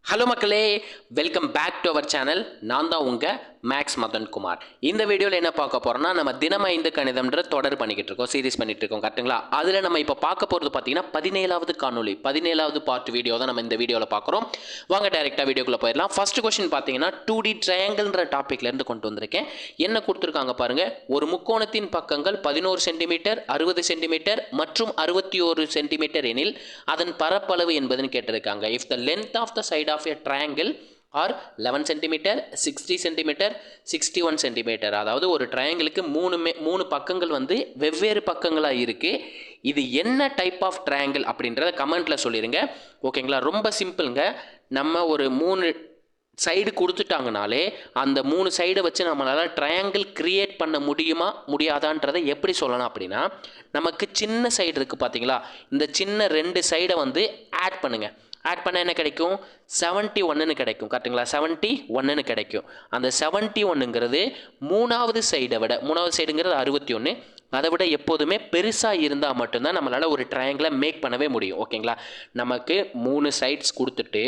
Hello மக்களே, welcome back to our channel. நான் தான் உங்கள் மேக்ஸ் மதன்குமார். இந்த வீடியோவில் என்ன பார்க்க போகிறோம்னா, நம்ம தினம் 5 கணிதம்ன்ற தொடர் பண்ணிக்கிட்டு இருக்கோம், சீரிஸ் பண்ணிகிட்டு இருக்கோம் கரெக்டுங்களா. அதில் நம்ம இப்போ பார்க்க போகிறது பார்த்தீங்கன்னா 17வது காணொலி, 17வது பார்ட் வீடியோ தான் நம்ம இந்த வீடியோவில் பார்க்குறோம். வாங்க டைரெக்டாக வீடியோக்குள்ளே போயிடலாம். ஃபர்ஸ்ட் கொஸ்டின் பார்த்தீங்கன்னா 2D ட்ரையாங்கிள்ன்ற டாப்பிக்லேருந்து கொண்டு வந்திருக்கேன். என்ன கொடுத்துருக்காங்க பாருங்கள். ஒரு முக்கோணத்தின் பக்கங்கள் 11 சென்டிமீட்டர், 60 சென்டிமீட்டர் மற்றும் 61 சென்டிமீட்டர் எனில் அதன் பரப்பளவு என்பதுன்னு கேட்டிருக்காங்க. If the length of the side of a triangle are 11 centimetre, 60 centimetre, 61 centimetre, அதாவது ஒரு ட்ரையாங்கிளுக்கு மூணு பக்கங்கள் வந்து வெவ்வேறு பக்கங்களாக இருக்குது. இது என்ன டைப் ஆஃப் ட்ரையாங்கிள் அப்படின்றத கமெண்ட்டில் சொல்லிடுங்க. ஓகேங்களா, ரொம்ப சிம்பிளுங்க. நம்ம ஒரு 3 சைடு கொடுத்துட்டாங்கனாலே அந்த 3 சைடை வச்சு நம்மளால் ட்ரையாங்கிள் கிரியேட் பண்ண முடியுமா முடியாதான்றதை எப்படி சொல்லலாம் அப்படின்னா, நமக்கு சின்ன சைடு இருக்குது பார்த்தீங்களா, இந்த சின்ன 2 சைடை வந்து ஆட் பண்ணுங்கள். ஆட் பண்ணால் என்ன கிடைக்கும்? 71ன்னு கிடைக்கும் கரெக்டுங்களா. 71ன்னு கிடைக்கும். அந்த 71ங்கிறது மூணாவது சைடை விட, மூணாவது சைடுங்கிறது 61, அதை விட எப்போதுமே பெருசாக இருந்தால் மட்டும்தான் நம்மளால் ஒரு ட்ரையாங்கிளை மேக் பண்ணவே முடியும். ஓகேங்களா, நமக்கு 3 சைட்ஸ் கொடுத்துட்டு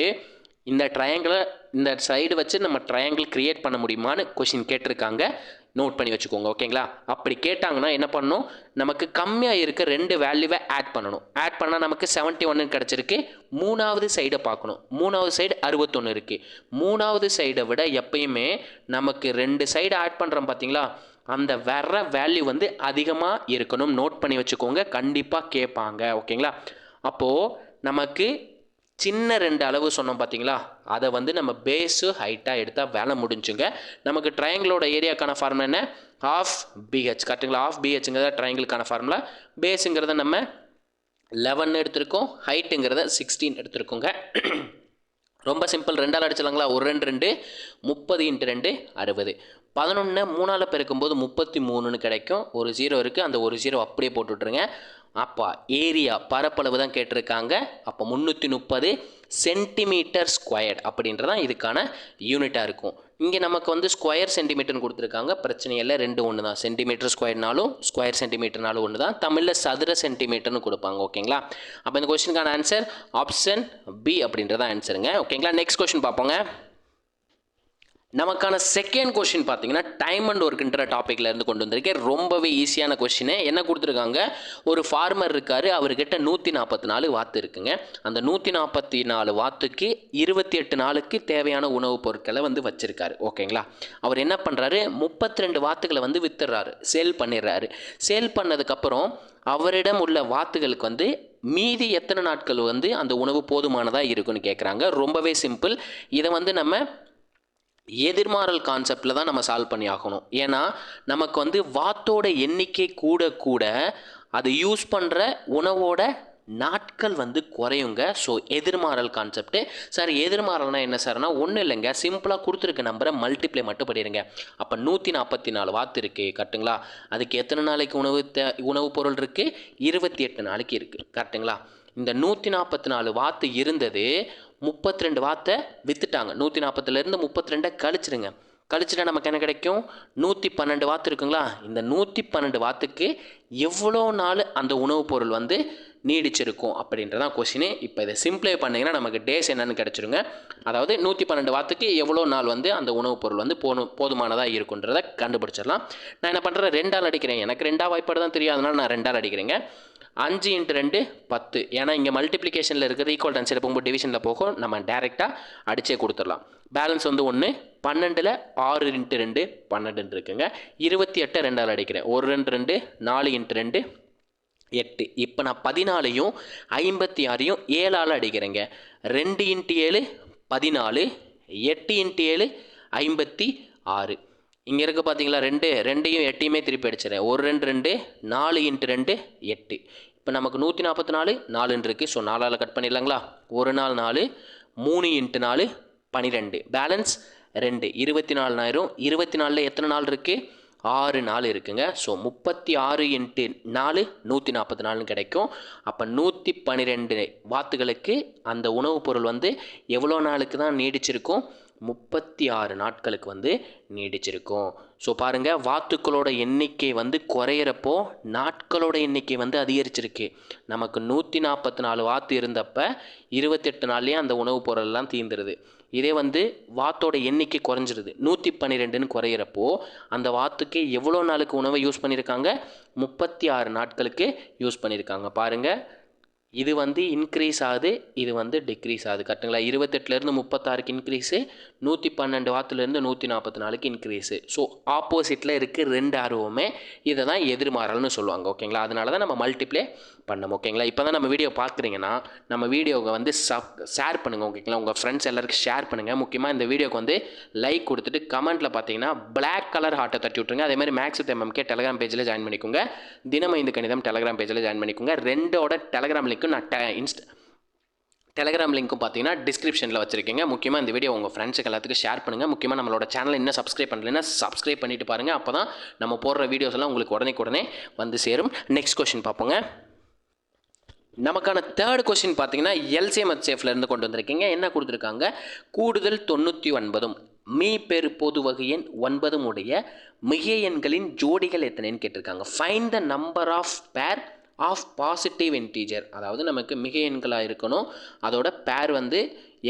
இந்த ட்ரையாங்கிளை இந்த சைடு வச்சு நம்ம ட்ரையாங்கிள் கிரியேட் பண்ண முடியுமான்னு கொஷின் கேட்டிருக்காங்க. நோட் பண்ணி வச்சுக்கோங்க. ஓகேங்களா, அப்படி கேட்டாங்கன்னா என்ன பண்ணணும், நமக்கு கம்மியாக இருக்க 2 வேல்யூவை ஆட் பண்ணணும். ஆட் பண்ணால் நமக்கு 71 கிடச்சிருக்கு. மூணாவது சைடை பார்க்கணும். மூணாவது சைடு 61 இருக்குது. மூணாவது சைடை விட எப்பயுமே நமக்கு 2 சைடு ஆட் பண்ணுறோம் பார்த்தீங்களா, அந்த வர்ற வேல்யூ வந்து அதிகமாக இருக்கணும். நோட் பண்ணி வச்சுக்கோங்க, கண்டிப்பாக கேட்பாங்க. ஓகேங்களா, அப்போது நமக்கு சின்ன 2 அளவு சொன்னோம் பார்த்தீங்களா, அதை வந்து நம்ம பேஸு ஹைட்டாக எடுத்தால் வேலை முடிஞ்சுங்க. நமக்கு ட்ரையாங்கிளோட ஏரியாக்கான ஃபார்முலா என்ன? ½ BH கரெக்டுங்களா. ½ BHங்கிறத ட்ரையாங்கிளுக்கான ஃபார்முலா. பேஸுங்கிறத நம்ம 11 எடுத்திருக்கோம், ஹைட்டுங்கிறத 16 எடுத்திருக்கோங்க. ரொம்ப சிம்பிள். 2ஆல் அடிச்சிடலாங்களா. 1 2 2, 30 × 2 60. 11 3ஆல் பெருக்கும்போது 33ன்னு கிடைக்கும். ஒரு 0 இருக்குது, அந்த ஒரு 0 அப்படியே போட்டுவிட்ருங்க. அப்போ ஏரியா பரப்பளவு தான் கேட்டிருக்காங்க. அப்போ 330 சென்டிமீட்டர் ஸ்கொயர்ட் அப்படின்றதான் இதுக்கான யூனிட்டாக இருக்கும். இங்கே நமக்கு வந்து ஸ்கொயர் சென்டிமீட்டர்னு கொடுத்துருக்காங்க. பிரச்சனை இல்லை, 2 ஒன்று தான். சென்டிமீட்டர் ஸ்கொயர்னாலும் ஸ்கொயர் சென்டிமீட்டர்னாலும் ஒன்று தான். தமிழில் சதுர சென்டிமீட்டர்னு கொடுப்பாங்க. ஓகேங்களா, அப்போ இந்த கொஸ்டினுக்கான ஆன்சர் ஆப்ஷன் பி அப்படின்றதான் ஆன்சருங்க. ஓகேங்களா, நெக்ஸ்ட் கொஸ்டின் பார்ப்போங்க. நமக்கான செகண்ட் கொஸ்டின் பார்த்தீங்கன்னா டைம் அண்ட் ஒர்க்குன்ற டாப்பிக்கில் இருந்து கொண்டு வந்திருக்கேன். ரொம்பவே ஈஸியான கொஸ்டின். என்ன கொடுத்துருக்காங்க, ஒரு ஃபார்மர் இருக்கார், அவர்கிட்ட 144 வாத்து இருக்குங்க. அந்த 144 வாத்துக்கு 28 நாளுக்கு தேவையான உணவுப் பொருட்களை வந்து வச்சுருக்காரு. ஓகேங்களா, அவர் என்ன பண்ணுறாரு, 32 வாத்துக்களை வந்து வித்துடுறாரு, சேல் பண்ணிடுறாரு. சேல் பண்ணதுக்கப்புறம் அவரிடம் உள்ள வாத்துகளுக்கு வந்து மீதி எத்தனை நாட்கள் வந்து அந்த உணவு போதுமானதாக இருக்குன்னு கேட்குறாங்க. ரொம்பவே சிம்பிள். இதை வந்து நம்ம எதிர்மாறல் கான்செப்டில் தான் நம்ம சால்வ் பண்ணி ஆகணும். ஏன்னா நமக்கு வந்து வாத்தோட எண்ணிக்கை கூட கூட அது யூஸ் பண்ணுற உணவோட நாட்கள் வந்து குறையுங்க. ஸோ எதிர்மாறல் கான்செப்ட்டு. சார் எதிர்மாறல்னா என்ன சார்னா, ஒன்றும் இல்லைங்க, சிம்பிளாக கொடுத்துருக்க நம்பரை மல்டிப்ளை மட்டும் பண்ணிடுங்க. அப்போ 144 வாத்து இருக்குது கரெக்டுங்களா. அதுக்கு எத்தனை நாளைக்கு உணவு பொருள் இருக்குது? 28 நாளைக்கு இருக்குது கரெக்டுங்களா. இந்த 144 வாத்து இருந்தது, 32 வாத்தை விற்றுட்டாங்க. 140லேருந்து 32 கழிச்சிடுங்க. கழிச்சுட்டா நமக்கு என்ன கிடைக்கும்? 112 வாத்து இருக்குங்களா. இந்த 112 வாத்துக்கு எவ்வளோ நாள் அந்த உணவுப் பொருள் வந்து நீடிச்சிருக்கும் அப்படின்றதான் கொஸ்டின். இப்போ இதை சிம்பிளை பண்ணிங்கன்னா நமக்கு டேஸ் என்னன்னு கிடச்சிருங்க. அதாவது 112 வாத்துக்கு எவ்வளோ நாள் வந்து அந்த உணவுப் பொருள் வந்து போதுமானதாக இருக்குன்றதை கண்டுபிடிச்சிடலாம். நான் என்ன பண்ணுறேன், 2ஆல் அடிக்கிறேன். எனக்கு 2ஆம் வாய்ப்பாடு தான் தெரியும், அதனால் நான் 2ஆல் அடிக்கிறேங்க. 5 × 2 10. ஏன்னா இங்கே மல்டிப்ளிகேஷனில் இருக்கிற ஈக்குவல் ஆன்சர் போகும்போது டிவிஷனில் போகும், நம்ம டேரெக்டாக அடிச்சே கொடுத்துடலாம். பேலன்ஸ் வந்து 1. 12ல் 6 × 2 12 இருக்குங்க. 28 2ஆல் அடிக்கிறேன். 1 2 2, 4 × 2 8. இப்போ நான் 14யும் 56யும் 7ஆல் அடிக்கிறேங்க. 2 × 7 14, 8 × 7 56. இங்கே இருக்க பார்த்தீங்களா, 2யும் 8யுமே திருப்பி அடிச்சிடறேன். 1 2 2, 4 × 2 8. இப்போ நமக்கு 144 4 இருக்குது. So 4ஆல் cut பண்ணிடலாங்களா. 1 நாள் 4, 3 × 4 12. பேலன்ஸ் 2. 24 ஆயிரும். 24ல் எத்தனை நாள் இருக்குது? 6 நாள் இருக்குங்க. ஸோ 36 × 4 144 கிடைக்கும். அப்போ 112 வாத்துகளுக்கு அந்த உணவுப் பொருள் வந்து எவ்வளோ நாளுக்கு தான் நீடிச்சிருக்கும்? 36 நாட்களுக்கு வந்து நீடிச்சிருக்கும். ஸோ பாருங்கள், வாத்துக்களோட எண்ணிக்கை வந்து குறையிறப்போ நாட்களோட எண்ணிக்கை வந்து அதிகரிச்சிருக்கு. நமக்கு 144 வாத்து இருந்தப்போ 28 நாள்லேயே அந்த உணவுப் பொருள்லாம் தீர்ந்துருது. இதே வந்து வாத்தோட எண்ணிக்கை குறைஞ்சிருது, 112ன்னு குறையிறப்போ அந்த வாத்துக்கு எவ்வளோ நாளுக்கு உணவை யூஸ் பண்ணியிருக்காங்க? 36 நாட்களுக்கு யூஸ் பண்ணியிருக்காங்க. பாருங்கள், இது வந்து இன்க்ரீஸ் ஆகுது, இது வந்து டிக்ரீஸ் ஆகுது. கரெக்டுங்களா? 28லேருந்து 36க்கு இன்க்ரீஸு, 112 வாத்துலேருந்து 144க்கு இன்க்ரீஸு. ஸோ ஆப்போசிட்டில் இருக்குது ரெண்டு ஆர்வமே. இதை தான் எதிர்மாறல்னு சொல்லுவாங்க. ஓகேங்களா? அதனால தான் நம்ம மல்டிப்ளே பண்ணணும். ஓகேங்களா? இப்போ தான் நம்ம வீடியோ பார்க்குறீங்கன்னா நம்ம வீடியோவை வந்து ஷேர் பண்ணுங்கள். ஓகேங்களா? உங்கள் ஃப்ரெண்ட்ஸ் எல்லாருக்கும் ஷேர் பண்ணுங்கள். முக்கியமாக இந்த வீடியோக்கு வந்து லைக் கொடுத்துட்டு கமெண்ட்டில் பார்த்தீங்கன்னா பிளாக் கலர் ஹார்ட்டை தட்டி விட்ருங்க. அதேமாதிரி மேக்ஸ் வித் எம்எம்கே டெலகிராம் பேஜில் ஜாயின் பண்ணிக்கோங்க. தினமும் இந்த கணிதம் டெலகிராம் பேஜில் ஜாயின் பண்ணிக்கோங்க. ரெண்டோட டெலகிராம் லிங்க்கும் நான் டெலகிராம் லிங்க்கும் பார்த்தீங்கன்னா டிஸ்கிரிப்ஷனில் வச்சுருக்கீங்க. முக்கியமாக இந்த வீடியோ உங்கள் ஃப்ரெண்ட்ஸுக்கு எல்லாத்துக்கும் ஷேர் பண்ணுங்கள். முக்கியமாக நம்மளோட சேனலை இன்னும் சப்ஸ்கிரைப் பண்ணலைன்னா சப்ஸ்கிரைப் பண்ணிட்டு பாருங்கள். அப்போ தான் நம்ம போடுற வீடியோஸ் எல்லாம் உங்களுக்கு உடனே வந்து சேரும். நெக்ஸ்ட் கொஸ்டின் பார்ப்போங்க. நமக்கான தேர்ட் கொஸ்டின் பார்த்தீங்கன்னா எல்சிஎம் ஹெச்எஃப்லேருந்து கொண்டு வந்திருக்கீங்க. என்ன கொடுத்துருக்காங்க? கூடுதல் 99 மீ பெரு பொது வகை எண் 9 உடைய மிகை எண்களின் ஜோடிகள் எத்தனைன்னு கேட்டிருக்காங்க. Find the number of pair of positive integer. அதாவது நமக்கு மிகை எண்களாக இருக்கணும், அதோட பேர் வந்து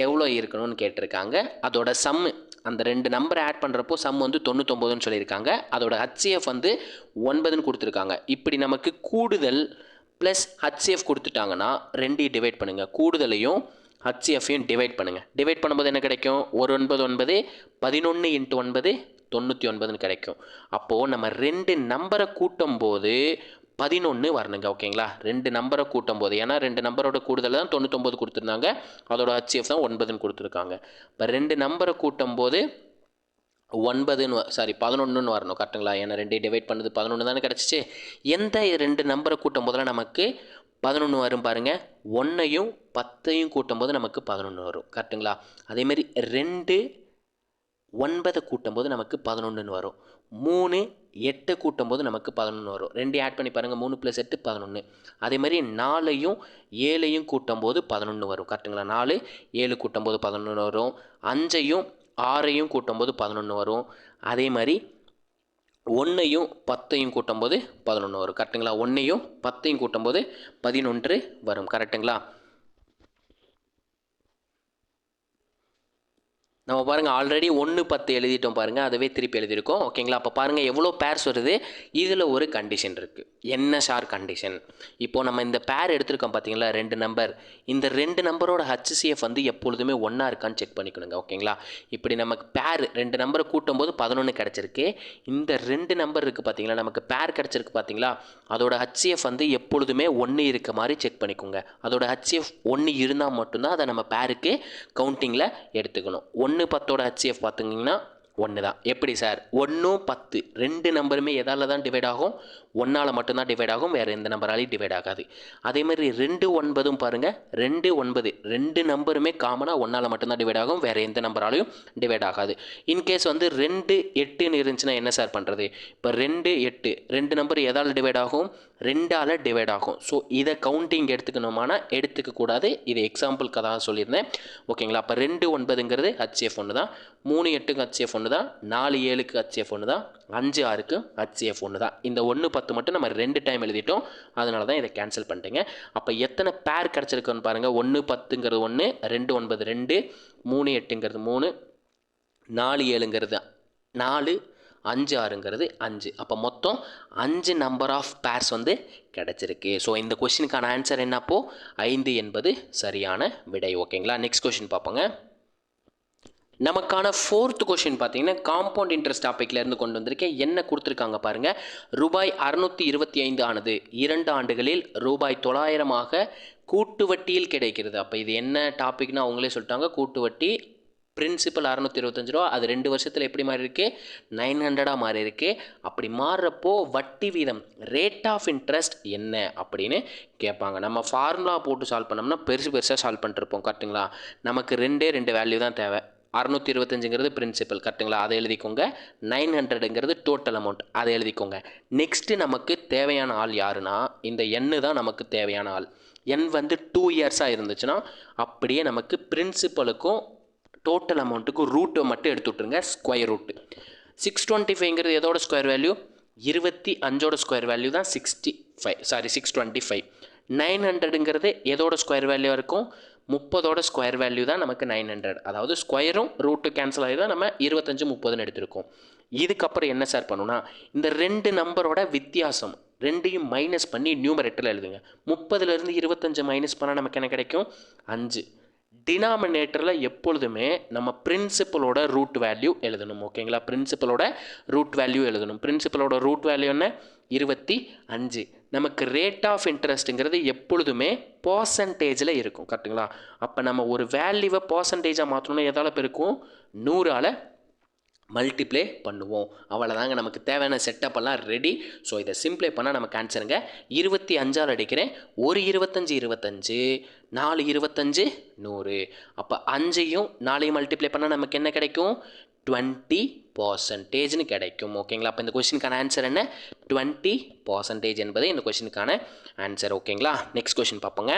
எவ்வளோ இருக்கணும்னு கேட்டிருக்காங்க. அதோட சம்மு, அந்த ரெண்டு நம்பரை ஆட் பண்ணுறப்போ சம் வந்து 99ன்னு சொல்லியிருக்காங்க. அதோட ஹச்சிஎஃப் வந்து 9ன்னு கொடுத்துருக்காங்க. இப்படி நமக்கு கூடுதல் ப்ளஸ் ஹச்சிஎஃப் கொடுத்துட்டாங்கன்னா ரெண்டையும் டிவைட் பண்ணுங்கள். கூடுதலையும் ஹச்சிஎஃப்பையும் டிவைட் பண்ணுங்கள். டிவைட் பண்ணும்போது என்ன கிடைக்கும்? 199 11 × 9 99ன்னு கிடைக்கும். அப்போது நம்ம ரெண்டு நம்பரை கூட்டும் போது 11 வரணுங்க. ஓகேங்களா? ரெண்டு நம்பரை கூட்டும் போது, ஏன்னா ரெண்டு நம்பரோட கூடுதல் தான் 99 கொடுத்துருந்தாங்க, அதோட ஹச்சிஎஃப் தான் 9ன்னு கொடுத்துருக்காங்க. இப்போ ரெண்டு நம்பரை கூட்டும் போது 11ன்னு வரணும். கரெக்டுங்களா? ஏன்னா ரெண்டையும் டிவைட் பண்ணது 11 தானே கிடச்சிச்சு. எந்த ரெண்டு நம்பரை கூட்டும் போதெல்லாம் நமக்கு 11 வரும் பாருங்கள். 1ஐயும் 10ஐயும் கூட்டும் போது நமக்கு 11 வரும். கரெக்டுங்களா? அதேமாரி 2 9 கூட்டும் போது நமக்கு 11ன்னு வரும். 3 8 கூட்டும் போது நமக்கு 11 வரும். ரெண்டையும் ஆட் பண்ணி பாருங்கள். 3 + 8 11. அதேமாதிரி 4ஐயும் 7ஐயும் கூட்டும் போது 11 வரும். கரெக்டுங்களா? 4 7 கூட்டும் போது 11 வரும். 5ஐயும் 6ஐயும் கூட்டும்போது 11 வரும். அதே மாதிரி 1ஐயும் 10ஐயும் கூட்டும்போது 11 வரும். கரெக்டுங்களா? 1ஐயும் 10ஐயும் கூட்டும்போது 11 வரும். கரெக்டுங்களா? நம்ம பாருங்கள், ஆல்ரெடி 1 10 எழுதிட்டோம் பாருங்கள், அதுவே திருப்பி எழுதியிருக்கோம். ஓகேங்களா? அப்போ பாருங்கள் எவ்வளோ பேர்ஸ் வருது. இதில் ஒரு கண்டிஷன் இருக்குது. என்ன சார் கண்டிஷன்? இப்போது நம்ம இந்த பேர் எடுத்திருக்கோம் பார்த்தீங்களா, ரெண்டு நம்பர். இந்த ரெண்டு நம்பரோட ஹச்சிஎஃப் வந்து எப்பொழுதுமே ஒன்றா இருக்கான்னு செக் பண்ணிக்கணுங்க. ஓகேங்களா? இப்படி நமக்கு பேர் ரெண்டு நம்பரை கூட்டும் போது 11 கிடச்சிருக்கு. இந்த ரெண்டு நம்பர் இருக்குது பார்த்தீங்களா, நமக்கு பேர் கிடச்சிருக்கு பார்த்தீங்களா, அதோட ஹச்சிஎஃப் வந்து எப்பொழுதுமே 1 இருக்க மாதிரி செக் பண்ணிக்கோங்க. அதோட ஹச்சிஎஃப் 1 இருந்தால் மட்டும்தான் அதை நம்ம பேருக்கு கவுண்டிங்கில் எடுத்துக்கணும். 1 10ஓட ஹச்சிஎஃப் பார்த்துக்கிங்கன்னா 1 தான். எப்படி சார்? 1 10 ரெண்டு நம்பருமே எதால் தான் டிவைட் ஆகும்? 1ஆல் மட்டும்தான் டிவைட் ஆகும், வேறு எந்த நம்பராலையும் டிவைட் ஆகாது. அதேமாதிரி 2 9 பாருங்கள், 2 9 ரெண்டு நம்பருமே காமனாக 1ஆல் மட்டும்தான் டிவைட் ஆகும், வேறு எந்த நம்பராலையும் டிவைட் ஆகாது. இன்கேஸ் வந்து 2 8ன்னு இருந்துச்சுன்னா என்ன சார் பண்ணுறது? இப்போ 2 8 ரெண்டு நம்பர் எதால் டிவைட் ஆகும்? 2ஆல் டிவைட் ஆகும். ஸோ இதை கவுண்டிங் எடுத்துக்கணுமானா எடுத்துக்கக்கூடாது. இது எக்ஸாம்பிளுக்கு தான் சொல்லியிருந்தேன். ஓகேங்களா? அப்போ 2 9ங்கிறது ஹச்சிஎஃப் 1 தான், 3 8க்கு ஹச்சிஎஃப் 1 தான், 4 7க்கு ஹச்சிஎஃப் 1 தான், 5 6க்கு ஹச்சிஎஃப் 1 தான். இந்த 1 10 மட்டும் நம்ம 2 டைம் எழுதிட்டோம், அதனால தான் இதை கேன்சல் பண்ணிட்டேங்க. அப்போ எத்தனை பேர் கிடச்சிருக்குன்னு பாருங்கள். 1 10ங்கிறது 1, 2 9 2, 3 8ங்கிறது 3, 4 7ங்கிறது 4, 5 6ங்கிறது 5. அப்போ மொத்தம் 5 நம்பர் ஆஃப் பேர்ஸ் வந்து கிடச்சிருக்கு. ஸோ இந்த கொஸ்டினுக்கான ஆன்சர் என்னப்போ 5 என்பது சரியான விடை. ஓகேங்களா? நெக்ஸ்ட் கொஸ்டின் பார்ப்போங்க. நமக்கான ஃபோர்த் கொஸ்டின் பார்த்தீங்கன்னா காம்பவுண்ட் இன்ட்ரெஸ்ட் டாப்பிக்லேருந்து கொண்டு வந்திருக்கேன். என்ன கொடுத்துருக்காங்க பாருங்கள். ரூபாய் 625 ஆனது 2 ஆண்டுகளில் ரூபாய் 900 கூட்டு வட்டியில் கிடைக்கிறது. அப்போ இது என்ன டாபிக்னு அவங்களே சொல்லிட்டாங்க. கூட்டு வட்டி பிரின்சிபல் 625 ரூபா, அது 2 வருஷத்தில் எப்படி மாறி இருக்குது? 900 மாறி இருக்குது. அப்படி மாறுறப்போ வட்டி வீதம் ரேட் ஆஃப் இன்ட்ரெஸ்ட் என்ன அப்படின்னு கேட்பாங்க. நம்ம ஃபார்முலா போட்டு சால்வ் பண்ணோம்னா பெருசாக சால்வ் பண்ணிருப்போம். கரெக்டுங்களா? நமக்கு 2 வேல்யூ தான் தேவை. 625ங்கிறது பிரின்சிபல். கரெக்டுங்களா? அதை எழுதிக்கோங்க. 900ங்கிறது டோட்டல் அமௌண்ட், அதை எழுதிக்கோங்க. நெக்ஸ்ட்டு நமக்கு தேவையான ஆள் யாருன்னா இந்த எண்ணு தான் நமக்கு தேவையான ஆள். எண் வந்து 2 இயர்ஸாக இருந்துச்சுன்னா அப்படியே நமக்கு பிரின்சிபலுக்கும் டோட்டல் அமௌண்ட்டுக்கு ரூட்டை மட்டும் எடுத்து விட்ருங்க, ஸ்கொயர் ரூட்டு. 625ங்கிறது எதோட ஸ்கொயர் வேல்யூ? 25ஓட ஸ்கொயர் வேல்யூ தான் 625. 900ங்கிறது எதோட ஸ்கொயர் வேல்யூ இருக்கும்? 30ஓட ஸ்கொயர் வேல்யூ தான் நமக்கு 900. அதாவது ஸ்கொயரும் ரூட்டு கேன்சல் ஆகி தான் நம்ம 25 30ன்னு எடுத்திருக்கோம். இதுக்கப்புறம் என்ன சார் பண்ணணும்னா, இந்த ரெண்டு நம்பரோட வித்தியாசம் ரெண்டையும் மைனஸ் பண்ணி நியூமரேட்டரில் எழுதுங்க. 30லேருந்து 25 மைனஸ் பண்ணால் நமக்கு என்ன கிடைக்கும்? 5. டினாமினேட்டரில் எப்பொழுதுமே நம்ம பிரின்சிபலோட ரூட் வேல்யூ எழுதணும். ஓகேங்களா? பிரின்சிபலோட ரூட் வேல்யூ எழுதணும். பிரின்சிபலோட ரூட் வேல்யூ என்ன? 25. நமக்கு ரேட் ஆஃப் இன்ட்ரெஸ்ட்டுங்கிறது எப்பொழுதுமே பர்சன்டேஜில் இருக்கும். கரெக்டுங்களா? அப்போ நம்ம ஒரு வேல்யூவை பர்சன்டேஜாக மாற்றணும்னா எதால் பெருக்கும்? 100ஆல் மல்டிப்ளை பண்ணுவோம். அவ்வளோதாங்க, நமக்கு தேவையான செட்டப்பெல்லாம் ரெடி. ஸோ இதை சிம்ப்ளை பண்ணால் நமக்கு ஆன்சருங்க 25ஆல் அடிக்கிறேன். ஒரு 25 25, 4 25 100. அப்போ 5ஐயும் 4ஐயும் மல்டிப்ளை பண்ணால் நமக்கு என்ன கிடைக்கும்? 20% கிடைக்கும். ஓகேங்களா? அப்போ இந்த கொஸ்டினுக்கான ஆன்சர் என்ன? 20% என்பது இந்த கொஸ்டினுக்கான ஆன்சர். ஓகேங்களா? நெக்ஸ்ட் கொஸ்டின் பார்ப்போங்க.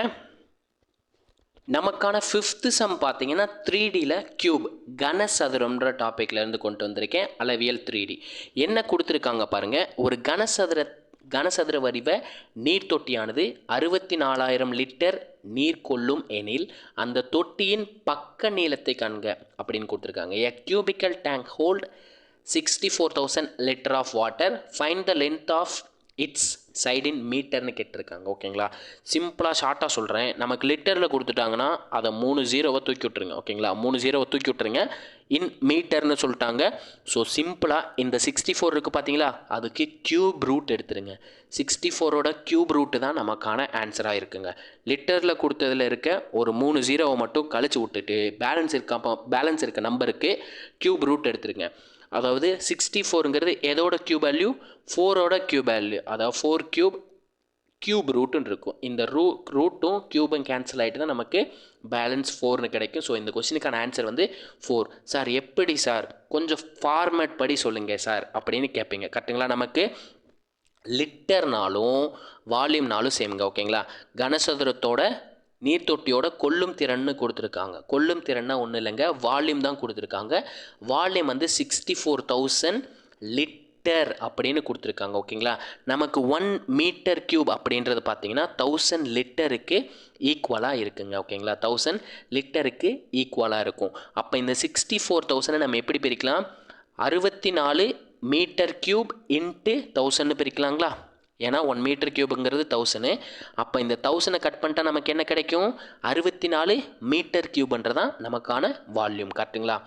நமக்கான 5th சம் பார்த்தீங்கன்னா 3Dயில் கியூப் கனசதுரம்ன்ற டாப்பிக்லேருந்து கொண்டு வந்திருக்கேன். அளவியல் 3D என்ன கொடுத்துருக்காங்க பாருங்கள். ஒரு கனசதுர வடிவ நீர் தொட்டியானது 64,000 லிட்டர் நீர் கொள்ளும் எனில் அந்த தொட்டியின் பக்க நீளத்தை காண்க அப்படின்னு கொடுத்துருக்காங்க. A cubical tank hold 64,000 litre of water, find the length of its side in மீட்டர்னு கேட்டிருக்காங்க. ஓகேங்களா? சிம்பிளாக ஷார்ட்டாக சொல்கிறேன். நமக்கு லிட்டரில் கொடுத்துட்டாங்கன்னா அதை 3 0 தூக்கி விட்ருங்க. ஓகேங்களா? 3 0 தூக்கி விட்ருங்க. இன் மீட்டர்னு சொல்லிட்டாங்க. ஸோ சிம்பிளாக இந்த 64 இருக்குது பார்த்தீங்களா, அதுக்கு கியூப் ரூட் எடுத்துருங்க. 64ஓட கியூப் ரூட்டு தான் நமக்கான ஆன்சராக இருக்குங்க. லிட்டரில் கொடுத்ததில் இருக்க ஒரு 3 0 மட்டும் கழிச்சு விட்டுட்டு பேலன்ஸ் இருக்க நம்பருக்கு கியூப் ரூட் எடுத்துருங்க. அதாவது 64ங்கிறது எதோட கியூப் வேல்யூ? 4ஓட கியூப் வேல்யூ. அதாவது 4 கியூப் ரூட்டுன்னு இருக்கும். இந்த ரூட்டும் கியூபும் கேன்சல் ஆகிட்டு தான் நமக்கு பேலன்ஸ் 4ன்னு கிடைக்கும். ஸோ இந்த கொஸ்டினுக்கான ஆன்சர் வந்து 4. சார் எப்படி சார், கொஞ்சம் ஃபார்மேட் படி சொல்லுங்கள் சார் அப்படின்னு கேட்பீங்க. கரெக்டுங்களா? நமக்கு லிட்டர்னாலும் வால்யூம்னாலும் சேமுங்க. ஓகேங்களா? கனசதுரத்தோட நீர்த்தொட்டியோட கொள்ளும் திறன்னு கொடுத்துருக்காங்க. கொள்ளும் திறன்னா ஒன்றும் இல்லைங்க, வால்யூம் தான் கொடுத்துருக்காங்க. வால்யூம் வந்து 64,000 லிட்டர் அப்படின்னு கொடுத்துருக்காங்க. ஓகேங்களா? நமக்கு 1 மீட்டர் கியூப் அப்படின்றது பார்த்தீங்கன்னா 1000 லிட்டருக்கு ஈக்குவலாக இருக்குங்க. ஓகேங்களா? 1000 லிட்டருக்கு ஈக்குவலாக இருக்கும். அப்போ இந்த 64,000 நம்ம எப்படி பிரிக்கலாம்? 64 மீட்டர் கியூப் இன்ட்டு 1000 பிரிக்கலாங்களா? ஏன்னா 1 மீட்டர் கியூபுங்கிறது 1000. அப்போ இந்த 1000 கட் பண்ணிட்டா நமக்கு என்ன கிடைக்கும்? 64 மீட்டர் கியூப்ன்றதான் நமக்கான வால்யூம். கரெக்டுங்களா?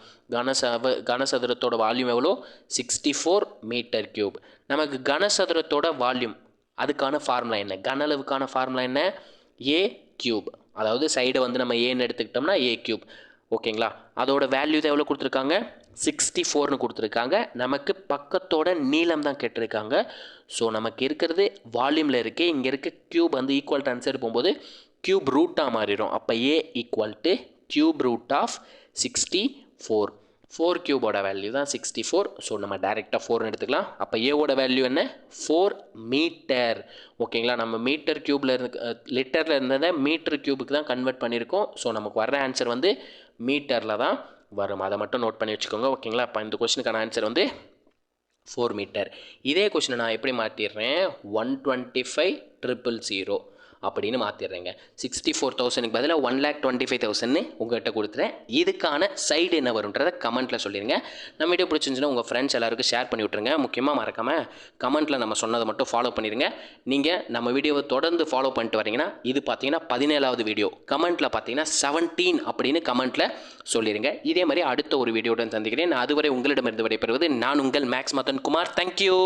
கனசதுரத்தோட வால்யூம் எவ்வளோ? 64 மீட்டர் கியூப். நமக்கு கனசதுரத்தோட வால்யூம் அதுக்கான ஃபார்முலா என்ன? கன அளவுக்கான ஃபார்முலா என்ன? A cube. அதாவது சைடை வந்து நம்ம ஏன்னு எடுத்துக்கிட்டோம்னா ஏ கியூப். ஓகேங்களா? அதோட வேல்யூ தான் எவ்வளோ கொடுத்துருக்காங்க? 64ன்னு கொடுத்துருக்காங்க. நமக்கு பக்கத்தோட நீளம் தான் கேட்டிருக்காங்க. ஸோ நமக்கு இருக்கிறது வால்யூமில் இருக்குது. இங்கே இருக்க கியூப் வந்து ஈக்குவல் டு ஆன்சர் போகும்போது கியூப் ரூட்டாக மாறிடும். அப்போ a equal to cube root of 64. 4 கியூபோட வேல்யூ தான் 64. ஸோ நம்ம டைரெக்டாக 4ன்னு எடுத்துக்கலாம். அப்போ ஏவோட வேல்யூ என்ன? 4 மீட்டர். ஓகேங்களா? நம்ம மீட்டர் கியூபில் லிட்டரில் இருந்ததை மீட்டர் கியூபுக்கு தான் கன்வெர்ட் பண்ணியிருக்கோம். ஸோ நமக்கு வர்ற ஆன்சர் வந்து மீட்டரில் தான் வரும். அதை மட்டும் நோட் பண்ணி வச்சுக்கோங்க. ஓகேங்களா? அப்போ இந்த கொஸ்டினுக்கான ஆன்சர் வந்து 4 மீட்டர். இதே கொஸ்டினை நான் எப்படி மாற்றிடுறேன்? 125,000 அப்படின்னு மாற்றிடுறேங்க. 64,000க்கு பதிலாக 1,25,000 உங்கள்கிட்ட கொடுத்துறேன். இதுக்கான சைடு என்ன வரும்ன்றதை கமெண்ட்டில் சொல்லிடுங்க. நம்ம வீடியோ பிடிச்சிருந்துச்சுன்னா உங்கள் ஃப்ரெண்ட்ஸ் எல்லாருக்கும் ஷேர் பண்ணி விட்ருங்க. முக்கியமாக மறக்காமல் கமெண்ட்டில் நம்ம சொன்னதை மட்டும் ஃபாலோ பண்ணிடுங்க. நீங்கள் நம்ம வீடியோவை தொடர்ந்து ஃபாலோ பண்ணிட்டு வரீங்கன்னா இது பார்த்தீங்கன்னா 17வது வீடியோ. கமெண்ட்டில் பார்த்தீங்கன்னா 17 அப்படின்னு கமெண்ட்டில் சொல்லிடுங்க. இதே மாதிரி அடுத்த ஒரு வீடியோவுடன் சந்திக்கிறேன். நான் அதுவரை உங்களிடமிருந்து விடைபெறுவது நான் உங்கள் மேக்ஸ் மதன் குமார். தேங்க்யூ.